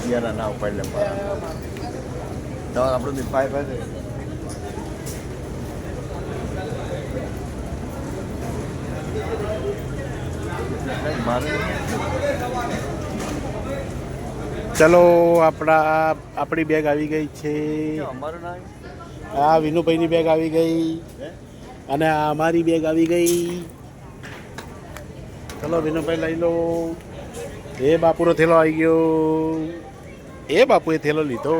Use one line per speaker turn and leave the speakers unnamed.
યાર ના ઉપાડ લે તો આપણું પાઇપ હશે
ચલો આપણી બેગ આવી ગઈ છે.
અમારું નામ
આ વિનુભાઈની બેગ આવી ગઈ અને આ અમારી બેગ આવી ગઈ. ચલો વિનુભાઈ લઈ લો. એ બાપુનો થેલો આવી ગયો. એ બાપુએ થેલો લીધો.